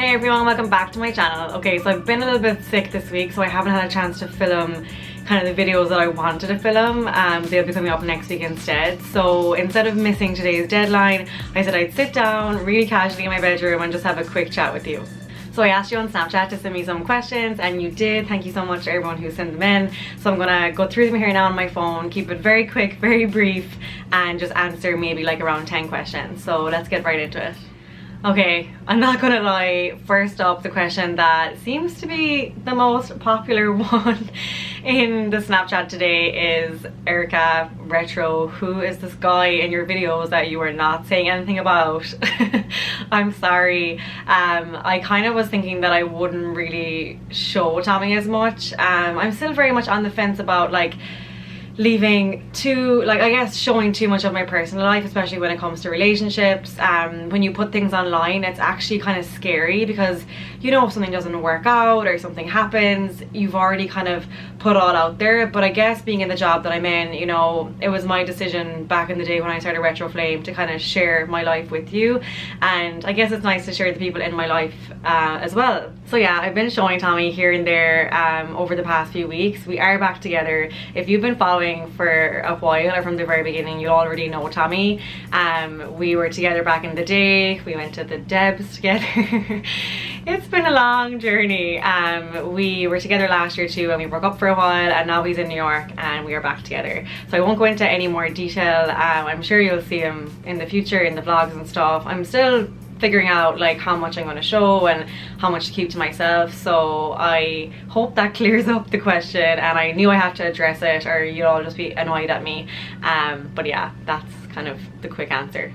Hey everyone, welcome back to my channel. Okay, so I've been a little bit sick this week, so I haven't had a chance to film kind of the videos that I wanted to film. They'll be coming up next week instead. So instead of missing today's deadline, I said I'd sit down really casually in my bedroom and just have a quick chat with you. So I asked you on Snapchat to send me some questions and you did. Thank you so much to everyone who sent them in. So I'm gonna go through them here now on my phone, keep it very quick, very brief, and just answer maybe like around 10 questions. So let's get right into it. Okay, I'm not gonna lie, first up, the question that seems to be the most popular one in the Snapchat today is, Erika Retro, who is this guy in your videos that you are not saying anything about? I'm sorry. I kind of was thinking that I wouldn't really show Tommy as much. I'm still very much on the fence about like leaving too, like, I guess showing too much of my personal life, especially when it comes to relationships. When you put things online, it's actually kind of scary because, you know, if something doesn't work out or something happens, you've already kind of put all out there. But I guess being in the job that I'm in, you know, it was my decision back in the day when I started Retro Flame to kind of share my life with you, and I guess it's nice to share the people in my life as well. So yeah, I've been showing Tommy here and there over the past few weeks. We are back together. If you've been following for a while or from the very beginning, you already know Tommy. We were together back in the day. We went to the Debs together. It's been a long journey. We were together last year too, and we broke up for a while, and now he's in New York and we are back together. So I won't go into any more detail. I'm sure you'll see him in the future in the vlogs and stuff. I'm still figuring out like how much I'm going to show and how much to keep to myself, so I hope that clears up the question, and I knew I had to address it or you'll all just be annoyed at me. But yeah, that's kind of the quick answer.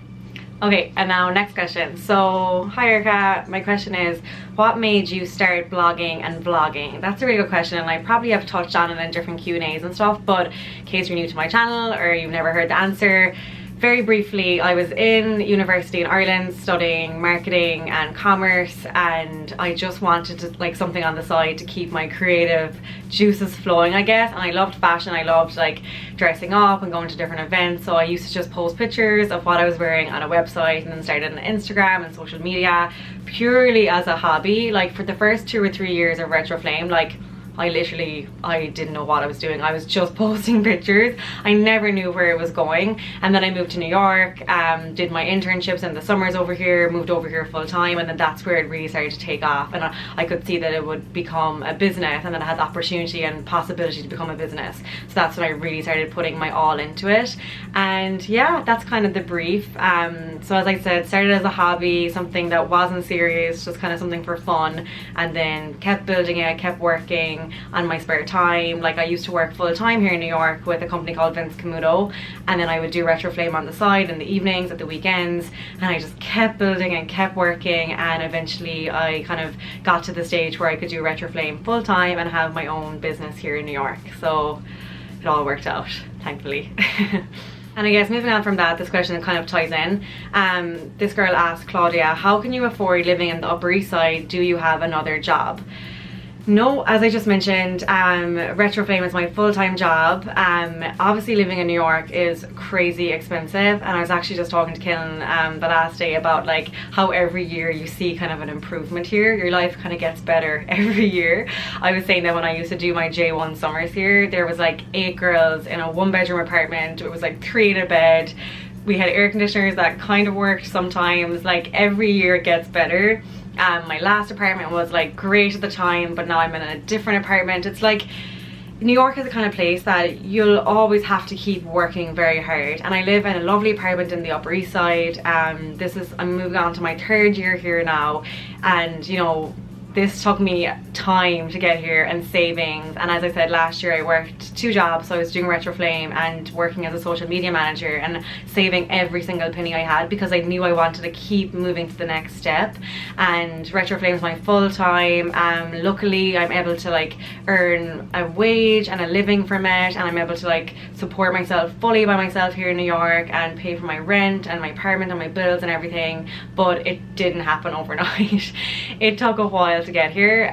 Okay, and now next question. So, hi Erika, my question is, what made you start blogging and vlogging? That's a really good question, and I probably have touched on it in different Q&As and stuff, but in case you're new to my channel or you've never heard the answer, very briefly, I was in university in Ireland studying marketing and commerce, and I just wanted to like something on the side to keep my creative juices flowing, I guess. And I loved fashion. I loved like dressing up and going to different events, so I used to just post pictures of what I was wearing on a website, and then started on Instagram and social media purely as a hobby. Like for the first 2 or 3 years of Retro Flame, like I didn't know what I was doing. I was just posting pictures. I never knew where it was going. And then I moved to New York, did my internships in the summers over here, moved over here full time, and then that's where it really started to take off. And I could see that it would become a business, and then I had the opportunity and possibility to become a business. So that's when I really started putting my all into it. And yeah, that's kind of the brief. So as I said, started as a hobby, something that wasn't serious, just kind of something for fun, and then kept building it, kept working on my spare time. Like I used to work full time here in New York with a company called Vince Camuto, and then I would do Retro Flame on the side in the evenings, at the weekends, and I just kept building and kept working, and eventually I kind of got to the stage where I could do Retro Flame full time and have my own business here in New York. So it all worked out, thankfully. And I guess moving on from that, this question kind of ties in. This girl asked, Claudia, how can you afford living in the Upper East Side? Do you have another job? No, as I just mentioned, Retro Flame is my full-time job. Obviously living in New York is crazy expensive, and I was actually just talking to Killen the last day about like how every year you see kind of an improvement here. Your life kind of gets better every year. I was saying that when I used to do my J1 summers here, there was like 8 girls in a 1-bedroom apartment. It was like 3 in a bed. We had air conditioners that kind of worked sometimes. Like every year it gets better. My last apartment was like great at the time, but now I'm in a different apartment. It's like New York is the kind of place that you'll always have to keep working very hard, and I live in a lovely apartment in the Upper East Side. I'm moving on to my 3rd year here now, and you know, this took me time to get here and savings. And as I said, last year I worked 2 jobs. So I was doing Retro Flame and working as a social media manager, and saving every single penny I had because I knew I wanted to keep moving to the next step. And Retro Flame is my full time. Luckily I'm able to like earn a wage and a living from it, and I'm able to like support myself fully by myself here in New York and pay for my rent and my apartment and my bills and everything. But it didn't happen overnight. It took a while to get here.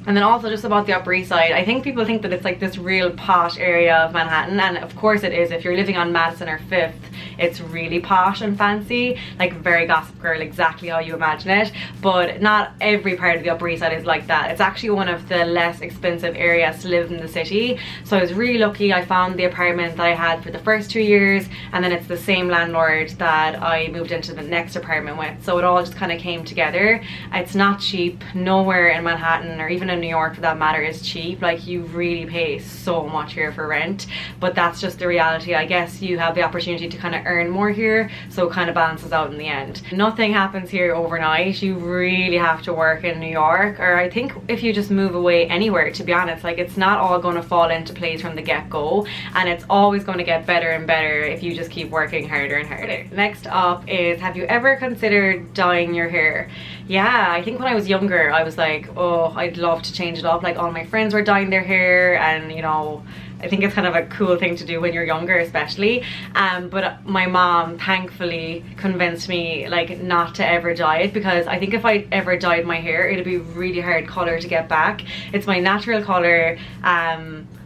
And then also just about the Upper East Side, I think people think that it's like this real posh area of Manhattan, and of course it is. If you're living on Madison or 5th, it's really posh and fancy, like very Gossip Girl, exactly how you imagine it. But not every part of the Upper East Side is like that. It's actually one of the less expensive areas to live in the city. So I was really lucky. I found the apartment that I had for the first 2 years, and then it's the same landlord that I moved into the next apartment with. So it all just kind of came together. It's not cheap. Nowhere in Manhattan or even in New York for that matter is cheap. Like, you really pay so much here for rent, but that's just the reality. I guess you have the opportunity to kind of earn more here, so it kind of balances out in the end. Nothing happens here overnight. You really have to work in New York, or I think if you just move away anywhere, to be honest. Like, it's not all going to fall into place from the get-go, and it's always going to get better and better if you just keep working harder and harder. Next up is, have you ever considered dyeing your hair? Yeah, I think when I was younger I was like, oh, I'd love to change it up. Like, all my friends were dyeing their hair, and you know, I think it's kind of a cool thing to do when you're younger, especially. But my mom thankfully convinced me like not to ever dye it, because I think if I ever dyed my hair, it'd be really hard color to get back. It's my natural color.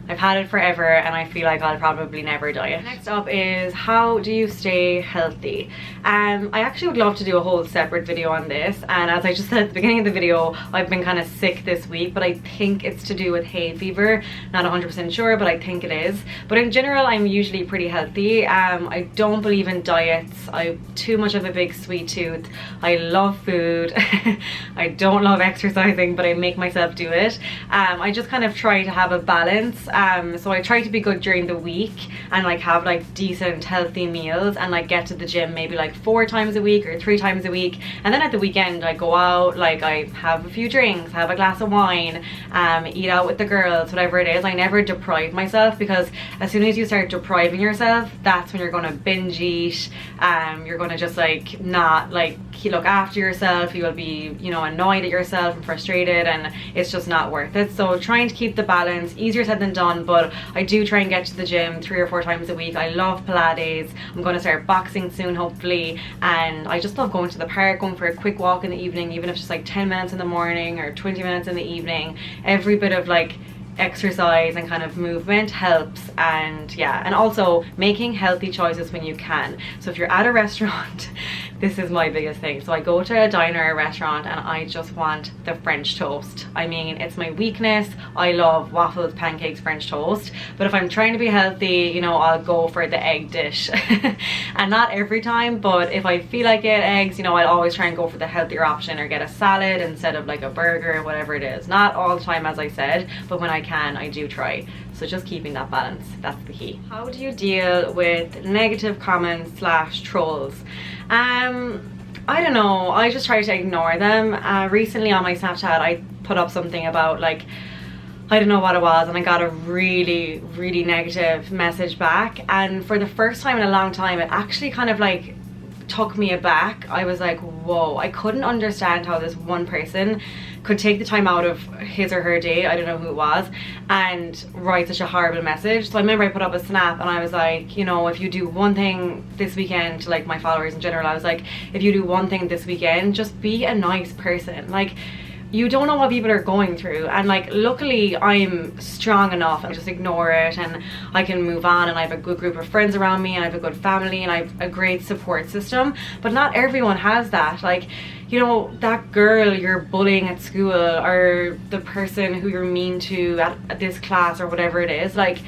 I've had it forever, and I feel like I'll probably never dye it. Next up is, how do you stay healthy? I actually would love to do a whole separate video on this, and as I just said at the beginning of the video, I've been kind of sick this week, but I think it's to do with hay fever. Not 100% sure, but I think it is. But in general, I'm usually pretty healthy. I don't believe in diets. I'm too much of a big sweet tooth. I love food. I don't love exercising, but I make myself do it. I just kind of try to have a balance. So I try to be good during the week and like have like decent healthy meals, and like get to the gym maybe like 4 times a week or 3 times a week, and then at the weekend I go out, like I have a few drinks, have a glass of wine, eat out with the girls, whatever it is. I never deprive myself, because as soon as you start depriving yourself, that's when you're gonna binge eat. You're gonna just like not like look after yourself. You will be, you know, annoyed at yourself and frustrated, and it's just not worth it. So trying to keep the balance, easier said than done, but I do try and get to the gym 3 or 4 times a week. I love Pilates. I'm going to start boxing soon, hopefully, and I just love going to the park, going for a quick walk in the evening, even if it's just like 10 minutes in the morning or 20 minutes in the evening. Every bit of like exercise and kind of movement helps. And yeah, and also making healthy choices when you can. So if you're at a restaurant, this is my biggest thing. So I go to a diner or a restaurant and I just want the French toast. I mean, it's my weakness. I love waffles, pancakes, French toast. But if I'm trying to be healthy, you know, I'll go for the egg dish. And not every time, but if I feel like it, eggs, you know, I'll always try and go for the healthier option, or get a salad instead of like a burger, whatever it is. Not all the time, as I said, but when I can, I do try. So just keeping that balance, that's the key. How do you deal with negative comments / trolls? I don't know, I just try to ignore them. Recently on my Snapchat I put up something about like, I don't know what it was, and I got a really negative message back, and for the first time in a long time it actually kind of like took me aback. I was like, whoa, I couldn't understand how this one person could take the time out of his or her day, I don't know who it was, and write such a horrible message. So I remember I put up a snap and I was like, you know, if you do one thing this weekend, to like my followers in general, I was like, if you do one thing this weekend, just be a nice person. Like, you don't know what people are going through, and like luckily I'm strong enough and just ignore it, and I can move on, and I have a good group of friends around me, and I have a good family, and I have a great support system. But not everyone has that. Like, you know, that girl you're bullying at school, or the person who you're mean to at this class or whatever it is, like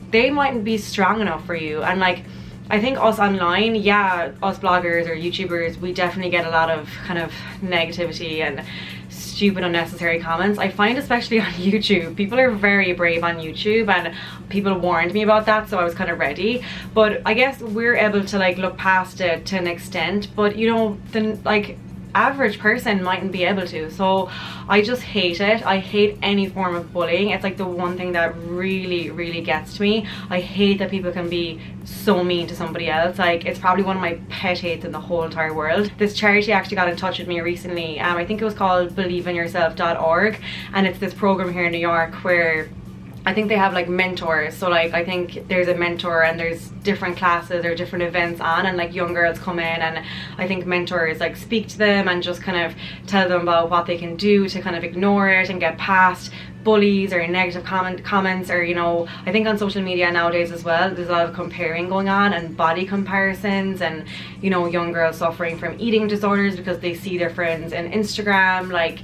they mightn't be strong enough for you. And like, I think us online, yeah, us bloggers or YouTubers, we definitely get a lot of kind of negativity and stupid unnecessary comments. I find especially on YouTube, people are very brave on YouTube, and people warned me about that, so I was kind of ready. But I guess we're able to like look past it to an extent, but you know, the like average person mightn't be able to. So I just hate it. I hate any form of bullying. It's like the one thing that really gets to me. I hate that people can be so mean to somebody else. Like, it's probably one of my pet hates in the whole entire world. This charity actually got in touch with me recently. I think it was called believeinyourself.org, and it's this program here in New York where I think they have like mentors, so like I think there's a mentor and there's different classes or different events on, and like young girls come in and I think mentors like speak to them and just kind of tell them about what they can do to kind of ignore it and get past bullies or negative comments, or you know, I think on social media nowadays as well there's a lot of comparing going on and body comparisons, and you know, young girls suffering from eating disorders because they see their friends on Instagram. Like,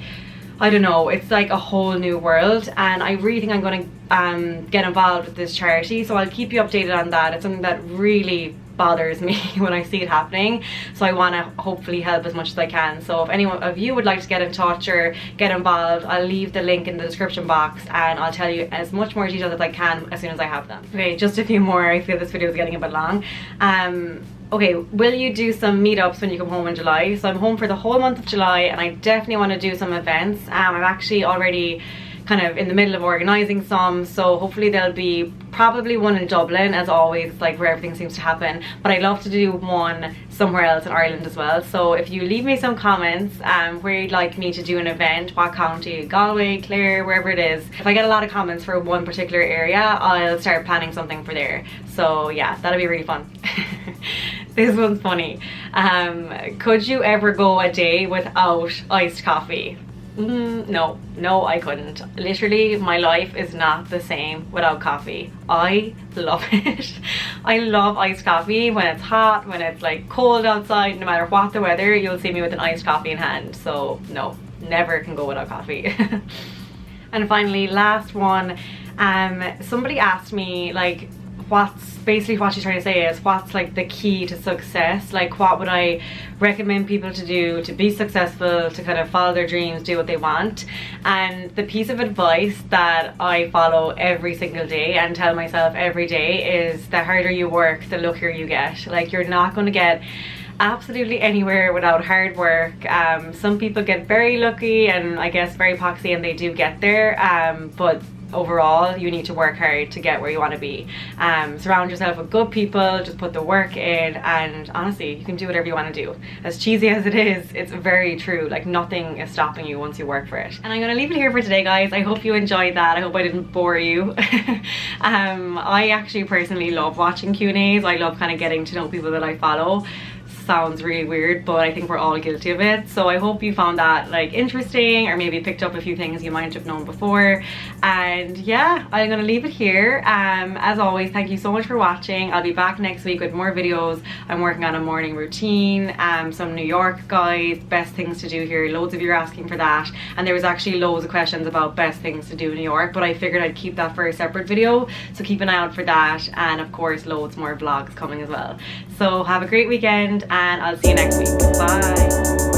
I don't know, it's like a whole new world, and I really think I'm going to get involved with this charity, so I'll keep you updated on that. It's something that really bothers me when I see it happening, so I want to hopefully help as much as I can. So if anyone of you would like to get in touch or get involved, I'll leave the link in the description box and I'll tell you as much more details as I can as soon as I have them. Okay, just a few more. I feel this video is getting a bit long. Okay, will you do some meetups when you come home in July? So I'm home for the whole month of July and I definitely want to do some events. I'm actually already kind of in the middle of organising some, so hopefully there'll be probably one in Dublin, as always, like where everything seems to happen, but I'd love to do one somewhere else in Ireland as well. So if you leave me some comments where you'd like me to do an event, what county, Galway, Clare, wherever it is, if I get a lot of comments for one particular area, I'll start planning something for there. So yeah, that'll be really fun. This one's funny. Could you ever go a day without iced coffee? No, I couldn't. Literally, my life is not the same without coffee. I love it. I love iced coffee when it's hot, when it's like cold outside, no matter what the weather, you'll see me with an iced coffee in hand. So no, never can go without coffee. And finally, last one, somebody asked me like, basically what she's trying to say is, what's like the key to success? Like, what would I recommend people to do to be successful, to kind of follow their dreams, do what they want? And the piece of advice that I follow every single day and tell myself every day is, the harder you work, the luckier you get. Like, you're not going to get absolutely anywhere without hard work. Some people get very lucky and I guess very poxy and they do get there, but overall you need to work hard to get where you want to be. Surround yourself with good people, just put the work in, and honestly you can do whatever you want to do. As cheesy as it is, it's very true. Like, nothing is stopping you once you work for it. And I'm gonna leave it here for today, guys. I hope you enjoyed that. I hope I didn't bore you. I actually personally love watching Q&As. I love kind of getting to know people that I follow. Sounds really weird, but I think we're all guilty of it. So I hope you found that like interesting, or maybe picked up a few things you might have known before. And yeah, I'm gonna leave it here. As always, thank you so much for watching. I'll be back next week with more videos. I'm working on a morning routine, some New York guides, best things to do here. Loads of you are asking for that, and there was actually loads of questions about best things to do in New York, but I figured I'd keep that for a separate video, so keep an eye out for that. And of course, loads more vlogs coming as well. So have a great weekend, and I'll see you next week. Bye.